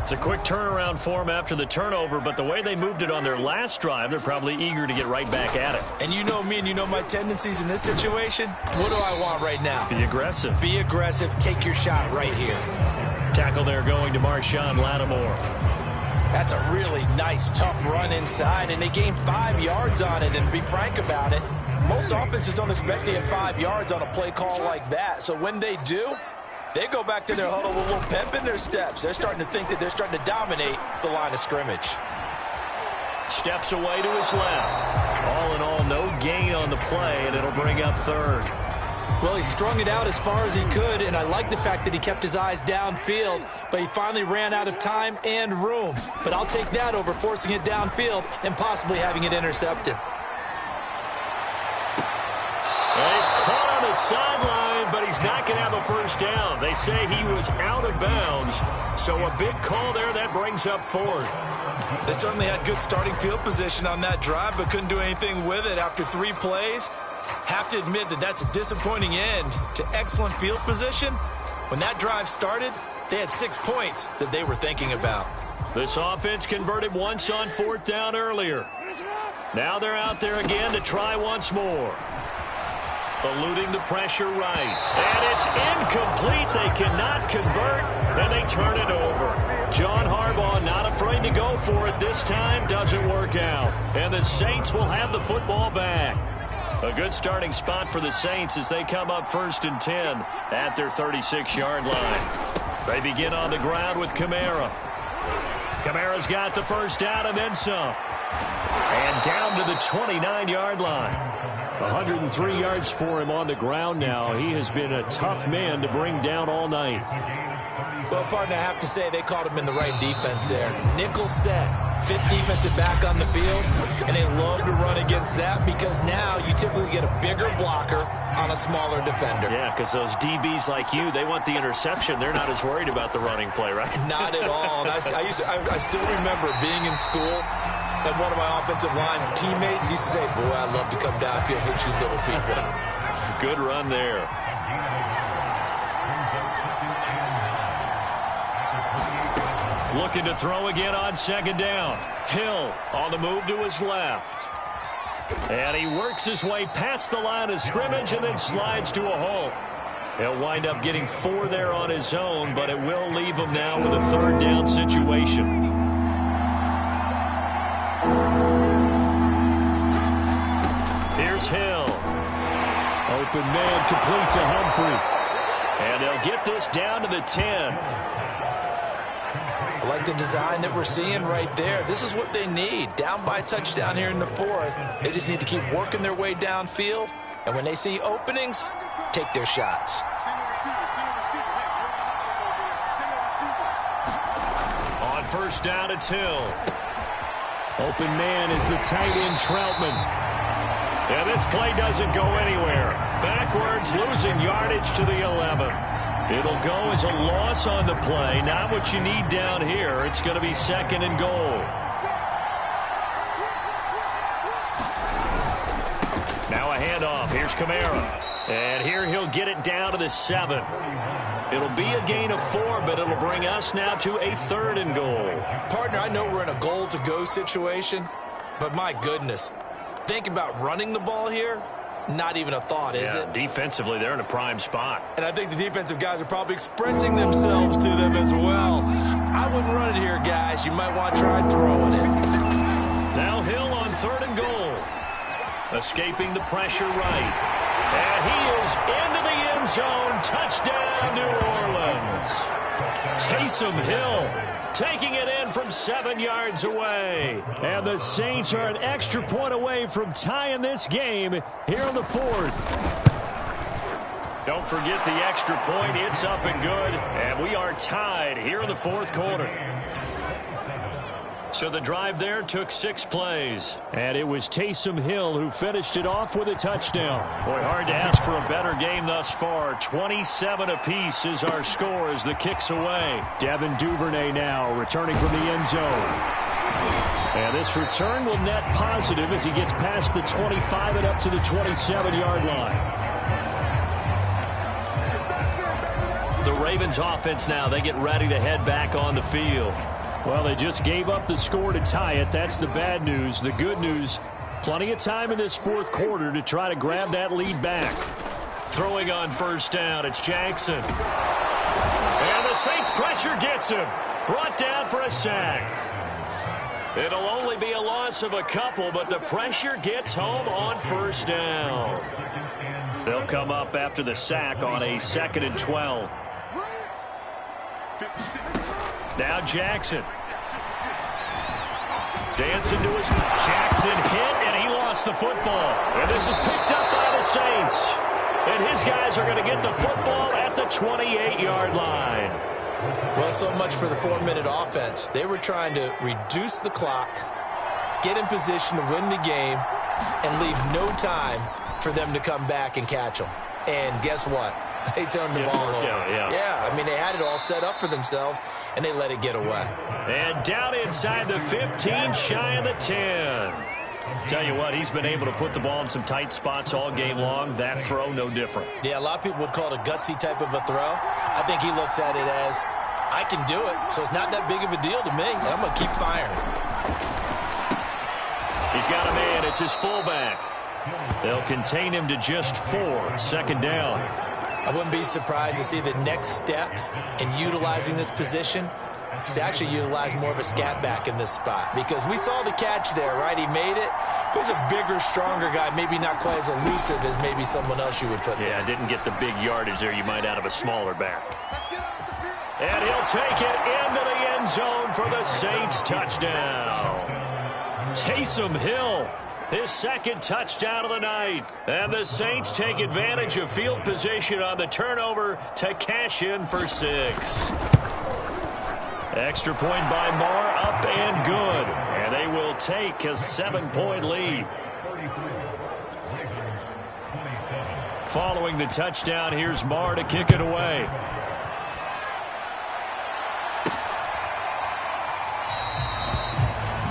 It's a quick turnaround for them after the turnover, but the way they moved it on their last drive, they're probably eager to get right back at it. And you know me and you know my tendencies in this situation. What do I want right now? Be aggressive. Be aggressive. Take your shot right here. Tackle there going to Marshawn Lattimore. That's a really nice, tough run inside, and they gained 5 yards on it. And to be frank about it, most offenses don't expect to get 5 yards on a play call like that. So when they do, they go back to their huddle with a little pep in their steps. They're starting to think that they're starting to dominate the line of scrimmage. Steps away to his left. All in all, no gain on the play, and it'll bring up third. Well, he strung it out as far as he could, and I like the fact that he kept his eyes downfield, but he finally ran out of time and room. But I'll take that over forcing it downfield and possibly having it intercepted. And he's caught on the sideline, but he's not going to have a first down. They say he was out of bounds, so a big call there that brings up fourth. They certainly had good starting field position on that drive, but couldn't do anything with it after 3 plays. Have to admit that that's a disappointing end to excellent field position. When that drive started, they had 6 points that they were thinking about. This offense converted once on 4th down earlier. Now they're out there again to try once more. Eluding the pressure right. And it's incomplete. They cannot convert, and they turn it over. John Harbaugh not afraid to go for it this time. Doesn't work out. And the Saints will have the football back. A good starting spot for the Saints as they come up 1st and 10 at their 36-yard line. They begin on the ground with Kamara. Kamara's got the first down and then some. And down to the 29-yard line. 103 yards for him on the ground now. He has been a tough man to bring down all night. Well, partner, I have to say they caught him in the right defense there. Nickel set, 5th defensive back on the field, and they love to run against that because now you typically get a bigger blocker on a smaller defender. Yeah, because those DBs like you, they want the interception. They're not as worried about the running play, right? Not at all. And I still remember being in school, and one of my offensive line teammates used to say, boy, I'd love to come downfield and hit you little people. Good run there. Looking to throw again on 2nd down. Hill on the move to his left. And he works his way past the line of scrimmage and then slides to a halt. He'll wind up getting 4 there on his own, but it will leave him now with a 3rd down situation. open man complete to Humphrey. And they'll get this down to the 10. I like the design that we're seeing right there. This is what they need. Down by touchdown here in the fourth. They just need to keep working their way downfield. And when they see openings, take their shots. On first down, it's Hill. Open man is the tight end, Troutman. And this play doesn't go anywhere. Backwards, losing yardage to the 11. It'll go as a loss on the play. Not what you need down here. It's going to be second and goal. Now a handoff. Here's Kamara. And here he'll get it down to the 7. It'll be a gain of 4, but it'll bring us now to a third and goal. Partner, I know we're in a goal-to-go situation, but my goodness, think about running the ball here. Not even a thought, is it? Defensively, they're in a prime spot. And I think the defensive guys are probably expressing themselves to them as well. I wouldn't run it here, guys. You might want to try throwing it. Now Hill on third and goal. Escaping the pressure right. And he is into the end zone. Touchdown, New Orleans. Taysom Hill taking it in from 7 yards away. And the Saints are an extra point away from tying this game here in the fourth. Don't forget the extra point. It's up and good. And we are tied here in the fourth quarter. So the drive there took 6 plays. And it was Taysom Hill who finished it off with a touchdown. Boy, hard to ask for a better game thus far. 27 apiece is our score as the kick's away. Devin Duvernay now returning from the end zone. And this return will net positive as he gets past the 25 and up to the 27-yard line. The Ravens offense now, they get ready to head back on the field. Well, they just gave up the score to tie it. That's the bad news. The good news, plenty of time in this fourth quarter to try to grab that lead back. Throwing on first down, it's Jackson. And the Saints pressure gets him. Brought down for a sack. It'll only be a loss of a couple, but the pressure gets home on first down. They'll come up after the sack on a 2nd and 12. Now Jackson. Dancing to his Jackson hit, and he lost the football. And this is picked up by the Saints. And his guys are going to get the football at the 28-yard line. Well, so much for the 4-minute offense. They were trying to reduce the clock, get in position to win the game, and leave no time for them to come back and catch them. And guess what? They turned the ball over. Yeah, I mean, they had it all set up for themselves, and they let it get away. And down inside the 15, shy of the 10. Tell you what, he's been able to put the ball in some tight spots all game long. That throw, no different. Yeah, a lot of people would call it a gutsy type of a throw. I think he looks at it as, I can do it, so it's not that big of a deal to me, and I'm going to keep firing. He's got a man. It's his fullback. They'll contain him to just 4. 2nd down. I wouldn't be surprised to see the next step in utilizing this position is to actually utilize more of a scat back in this spot. Because we saw the catch there, right? He made it. But he's a bigger, stronger guy, maybe not quite as elusive as maybe someone else you would put there. Yeah, didn't get the big yardage there you might out of a smaller back. And he'll take it into the end zone for the Saints touchdown. Taysom Hill, his 2nd touchdown of the night. And the Saints take advantage of field position on the turnover to cash in for 6. Extra point by Marr, up and good. And they will take a 7-point lead. Following the touchdown, here's Marr to kick it away.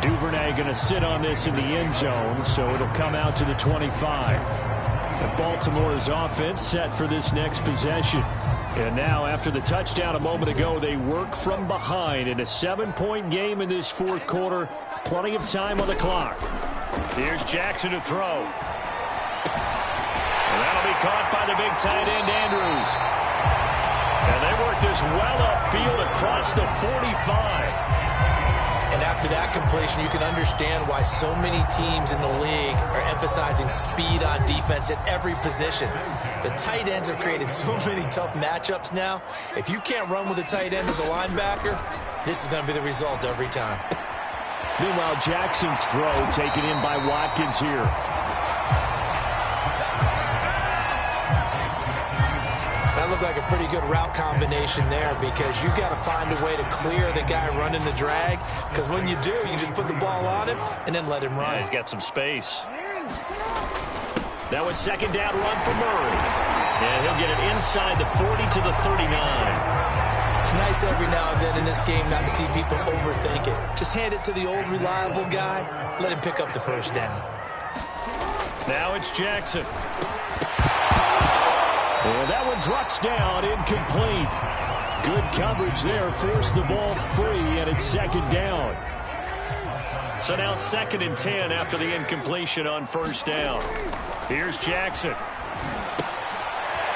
Duvernay going to sit on this in the end zone, so it'll come out to the 25. And Baltimore's offense set for this next possession. And now, after the touchdown a moment ago, they work from behind in a 7-point game in this fourth quarter. Plenty of time on the clock. Here's Jackson to throw. And that'll be caught by the big tight end, Andrews. And they work this well upfield across the 45. And after that completion, you can understand why so many teams in the league are emphasizing speed on defense at every position. The tight ends have created so many tough matchups now. If you can't run with a tight end as a linebacker, this is going to be the result every time. Meanwhile, Jackson's throw taken in by Watkins here. That looked like a pretty good route combination there because you've got to find a way to clear the guy running the drag, because when you do, you just put the ball on him and then let him run. Yeah, he's got some space. That was second down run for Murray. And he'll get it inside the 40 to the 39. It's nice every now and then in this game not to see people overthink it. Just hand it to the old reliable guy. Let him pick up the first down. Now it's Jackson. And that one drops down, incomplete. Good coverage there, forced the ball free, and it's second down. So now 2nd and 10 after the incompletion on first down. Here's Jackson.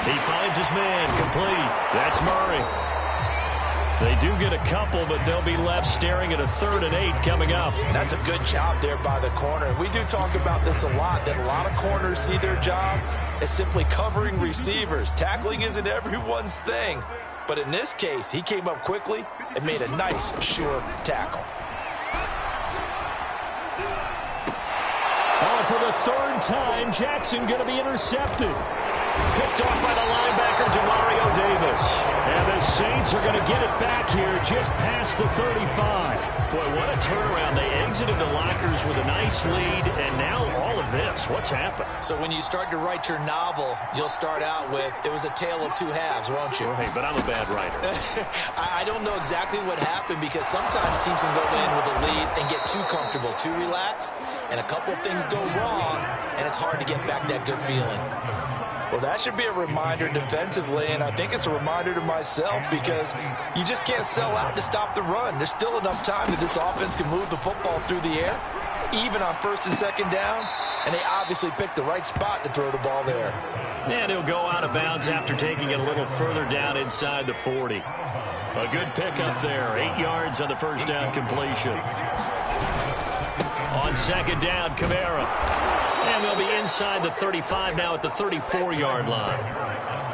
He finds his man, complete. That's Murray. They do get a couple, but they'll be left staring at a 3rd and 8 coming up. That's a good job there by the corner. We do talk about this a lot, that a lot of corners see their job as simply covering receivers. Tackling isn't everyone's thing. But in this case, he came up quickly and made a nice, sure tackle. Oh, for the 3rd time, Jackson going to be intercepted. Picked off by the linebacker, Demario Davis. And the Saints are going to get it back here just past the 35. Boy, what a turnaround. They exited the lockers with a nice lead, and now all of this. What's happened? So when you start to write your novel, you'll start out with, it was a tale of two halves, won't you? Oh, hey, but I'm a bad writer. I don't know exactly what happened, because sometimes teams can go in with a lead and get too comfortable, too relaxed, and a couple of things go wrong, and it's hard to get back that good feeling. Well, that should be a reminder defensively, and I think it's a reminder to myself, because you just can't sell out to stop the run. There's still enough time that this offense can move the football through the air, even on 1st and 2nd downs, and they obviously picked the right spot to throw the ball there. And he'll go out of bounds after taking it a little further down inside the 40. A good pickup there, 8 yards on the first down completion. On 2nd down, Kamara. And they'll be inside the 35 now at the 34-yard line.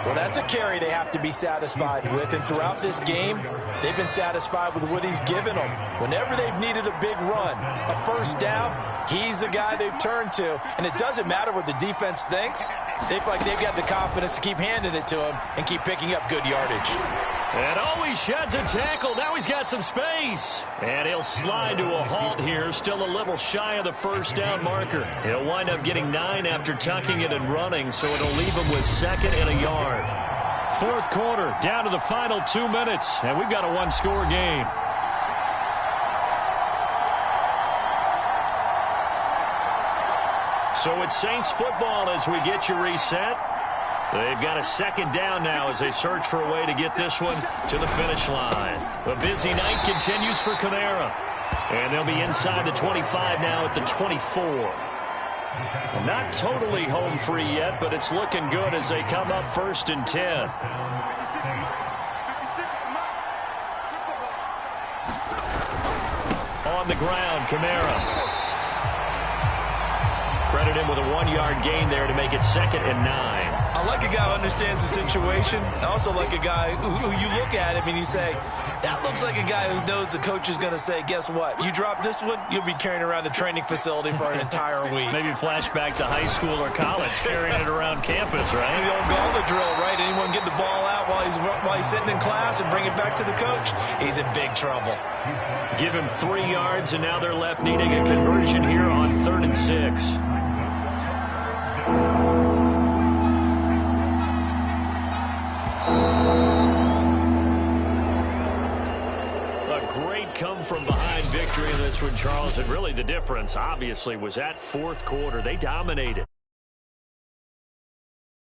Well, that's a carry they have to be satisfied with, and throughout this game, they've been satisfied with what he's given them. Whenever they've needed a big run, a first down, he's the guy they've turned to, and it doesn't matter what the defense thinks. They feel like they've got the confidence to keep handing it to him and keep picking up good yardage. And always sheds a tackle. Now he's got some space. And he'll slide to a halt here. Still a little shy of the first down marker. He'll wind up getting 9 after tucking it and running, so it'll leave him with 2nd and a yard. 4th quarter, down to the final 2 minutes, and we've got a 1-score game. So it's Saints football as we get you reset. They've got a 2nd down now as they search for a way to get this one to the finish line. A busy night continues for Kamara. And they'll be inside the 25 now at the 24. Not totally home free yet, but it's looking good as they come up 1st and 10. On the ground, Kamara. Credit him with a 1-yard gain there to make it 2nd and 9. I like a guy who understands the situation. I also like a guy who you look at him and you say, that looks like a guy who knows the coach is going to say, guess what? You drop this one, you'll be carrying around the training facility for an entire week. Maybe flashback to high school or college, carrying it around campus, right? The old gauntlet drill, right? Anyone get the ball out while he's sitting in class and bring it back to the coach? He's in big trouble. Give him 3 yards, and now they're left needing a conversion here on 3rd and 6. Come-from-behind victory in this one, Charles, and really the difference, obviously, was that 4th quarter. They dominated.